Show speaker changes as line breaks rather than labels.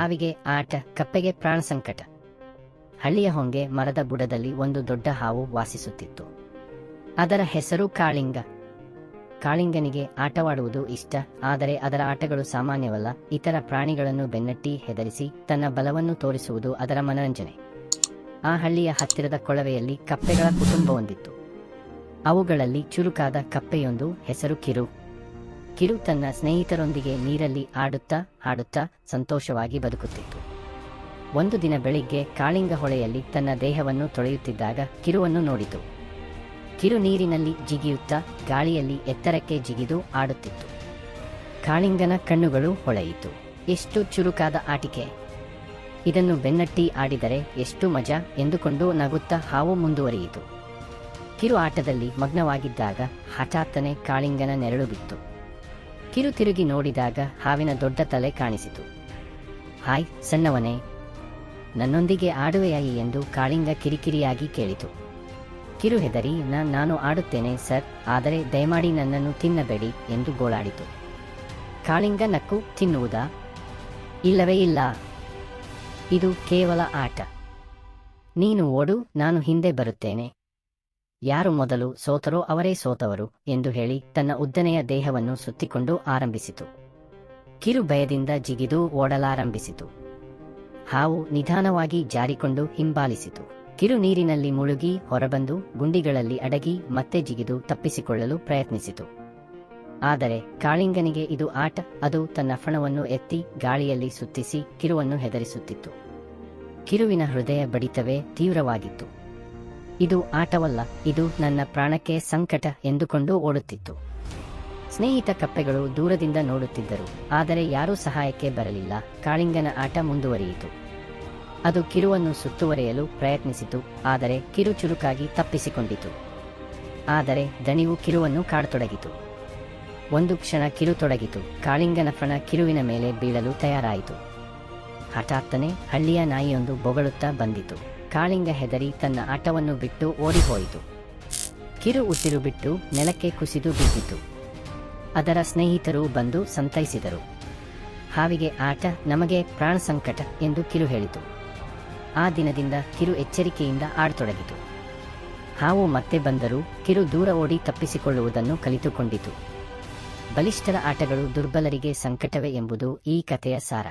ಹಾವಿಗೆ ಆಟ, ಕಪ್ಪೆಗೆ ಪ್ರಾಣ ಸಂಕಟ. ಹಳ್ಳಿಯ ಹೊಂಗೆ ಮರದ ಬುಡದಲ್ಲಿ ಒಂದು ದೊಡ್ಡ ಹಾವು ವಾಸಿಸುತ್ತಿತ್ತು. ಅದರ ಹೆಸರು ಕಾಳಿಂಗ. ಕಾಳಿಂಗನಿಗೆ ಆಟವಾಡುವುದು ಇಷ್ಟ. ಆದರೆ ಅದರ ಆಟಗಳು ಸಾಮಾನ್ಯವಲ್ಲ. ಇತರ ಪ್ರಾಣಿಗಳನ್ನು ಬೆನ್ನಟ್ಟಿ ಹೆದರಿಸಿ ತನ್ನ ಬಲವನ್ನು ತೋರಿಸುವುದು ಅದರ ಮನರಂಜನೆ. ಆ ಹಳ್ಳಿಯ ಹತ್ತಿರದ ಕೊಳವೆಯಲ್ಲಿ ಕಪ್ಪೆಗಳ ಕುಟುಂಬವೊಂದಿತ್ತು. ಅವುಗಳಲ್ಲಿ ಚುರುಕಾದ ಕಪ್ಪೆಯೊಂದು, ಹೆಸರು ಕಿರು. ಕಿರು ತನ್ನ ಸ್ನೇಹಿತರೊಂದಿಗೆ ನೀರಲ್ಲಿ ಆಡುತ್ತಾ ಹಾಡುತ್ತಾ ಸಂತೋಷವಾಗಿ ಬದುಕುತ್ತಿತ್ತು. ಒಂದು ದಿನ ಬೆಳಿಗ್ಗೆ ಕಾಳಿಂಗ ಹೊಳೆಯಲ್ಲಿ ತನ್ನ ದೇಹವನ್ನು ತೊಳೆಯುತ್ತಿದ್ದಾಗ ಕಿರುವನ್ನು ನೋಡಿತು. ಕಿರು ನೀರಿನಲ್ಲಿ ಜಿಗಿಯುತ್ತಾ ಗಾಳಿಯಲ್ಲಿ ಎತ್ತರಕ್ಕೆ ಜಿಗಿದು ಆಡುತ್ತಿತ್ತು. ಕಾಳಿಂಗನ ಕಣ್ಣುಗಳು ಹೊಳೆಯಿತು. ಎಷ್ಟು ಚುರುಕಾದ ಆಟಿಕೆ! ಇದನ್ನು ಬೆನ್ನಟ್ಟಿ ಆಡಿದರೆ ಎಷ್ಟು ಮಜಾ ಎಂದುಕೊಂಡು ನಗುತ್ತಾ ಹಾವು ಮುಂದುವರಿಯಿತು. ಕಿರು ಆಟದಲ್ಲಿ ಮಗ್ನವಾಗಿದ್ದಾಗ ಹಠಾತ್ತನೆ ಕಾಳಿಂಗನ ನೆರಳು ಬಿತ್ತು. ಕಿರು ತಿರುಗಿ ನೋಡಿದಾಗ ಹಾವಿನ ದೊಡ್ಡ ತಲೆ ಕಾಣಿಸಿತು. ಹಾಯ್ ಸಣ್ಣವನೇ, ನನ್ನೊಂದಿಗೆ ಆಡುವೆಯಾಯಿ ಎಂದು ಕಾಳಿಂಗ ಕಿರಿಕಿರಿಯಾಗಿ ಕೇಳಿತು. ಕಿರು ಹೆದರಿ ನಾನು ಆಡುತ್ತೇನೆ ಸರ್, ಆದರೆ ದಯಮಾಡಿ ನನ್ನನ್ನು ತಿನ್ನಬೇಡಿ ಎಂದು ಗೋಳಾಡಿತು. ಕಾಳಿಂಗ ನಕ್ಕು, ತಿನ್ನುವುದಾ? ಇಲ್ಲವೇ ಇಲ್ಲ, ಇದು ಕೇವಲ ಆಟ. ನೀನು ಓಡು, ನಾನು ಹಿಂದೆ ಬರುತ್ತೇನೆ. ಯಾರು ಮೊದಲು ಸೋತರೋ ಅವರೇ ಸೋತವರು ಎಂದು ಹೇಳಿ ತನ್ನ ಉದ್ದನೆಯ ದೇಹವನ್ನು ಸುತ್ತಿಕೊಂಡು ಆರಂಭಿಸಿತು. ಕಿರು ಭಯದಿಂದ ಜಿಗಿದು ಓಡಲಾರಂಭಿಸಿತು. ಹಾವು ನಿಧಾನವಾಗಿ ಜಾರಿಕೊಂಡು ಹಿಂಬಾಲಿಸಿತು. ಕಿರು ನೀರಿನಲ್ಲಿ ಮುಳುಗಿ ಹೊರಬಂದು ಗುಂಡಿಗಳಲ್ಲಿ ಅಡಗಿ ಮತ್ತೆ ಜಿಗಿದು ತಪ್ಪಿಸಿಕೊಳ್ಳಲು ಪ್ರಯತ್ನಿಸಿತು. ಆದರೆ ಕಾಳಿಂಗನಿಗೆ ಇದು ಆಟ. ಅದು ತನ್ನ ಫಣವನ್ನು ಎತ್ತಿ ಗಾಳಿಯಲ್ಲಿ ಸುತ್ತಿಸಿ ಕಿರುವನ್ನು ಹೆದರಿಸುತ್ತಿತ್ತು. ಕಿರುವಿನ ಹೃದಯ ಬಡಿತವೇ ತೀವ್ರವಾಗಿತ್ತು. ಇದು ಆಟವಲ್ಲ, ಇದು ನನ್ನ ಪ್ರಾಣಕ್ಕೆ ಸಂಕಟ ಎಂದುಕೊಂಡು ಓಡುತ್ತಿತ್ತು. ಸ್ನೇಹಿತ ಕಪ್ಪೆಗಳು ದೂರದಿಂದ ನೋಡುತ್ತಿದ್ದರು, ಆದರೆ ಯಾರೂ ಸಹಾಯಕ್ಕೆ ಬರಲಿಲ್ಲ. ಕಾಳಿಂಗನ ಆಟ ಮುಂದುವರಿಯಿತು. ಅದು ಕಿರುವನ್ನು ಸುತ್ತುವರಿಯಲು ಪ್ರಯತ್ನಿಸಿತು, ಆದರೆ ಕಿರು ಚುರುಕಾಗಿ ತಪ್ಪಿಸಿಕೊಂಡಿತು. ಆದರೆ ದಣಿವು ಕಿರುವನ್ನು ಕಾಡತೊಡಗಿತು. ಒಂದು ಕ್ಷಣ ಕಿರು ತೊಡಗಿತು. ಕಾಳಿಂಗನ ಫಣ ಕಿರುವಿನ ಮೇಲೆ ಬೀಳಲು ತಯಾರಾಯಿತು. ಹಠಾತ್ತನೆ ಹಳ್ಳಿಯ ನಾಯಿಯೊಂದು ಬೊಗಳುತ್ತಾ ಬಂದಿತು. ಕಾಳಿಂಗ ಹೆದರಿ ತನ್ನ ಆಟವನ್ನು ಬಿಟ್ಟು ಓಡಿಹೋಯಿತು. ಕಿರು ಉಸಿರು ಬಿಟ್ಟು ನೆಲಕ್ಕೆ ಕುಸಿದು ಬಿದ್ದಿತು. ಅದರ ಸ್ನೇಹಿತರು ಬಂದು ಸಂತೈಸಿದರು. ಹಾವಿಗೆ ಆಟ, ನಮಗೆ ಪ್ರಾಣ ಸಂಕಟ ಎಂದು ಕಿರು ಹೇಳಿತು. ಆ ದಿನದಿಂದ ಕಿರು ಎಚ್ಚರಿಕೆಯಿಂದ ಆಡತೊಡಗಿತು. ಹಾವು ಮತ್ತೆ ಬಂದರೂ ಕಿರು ದೂರ ಓಡಿ ತಪ್ಪಿಸಿಕೊಳ್ಳುವುದನ್ನು ಕಲಿತುಕೊಂಡಿತು. ಬಲಿಷ್ಠರ ಆಟಗಳು ದುರ್ಬಲರಿಗೆ ಸಂಕಟವೇ ಎಂಬುದು ಈ ಕಥೆಯ ಸಾರ.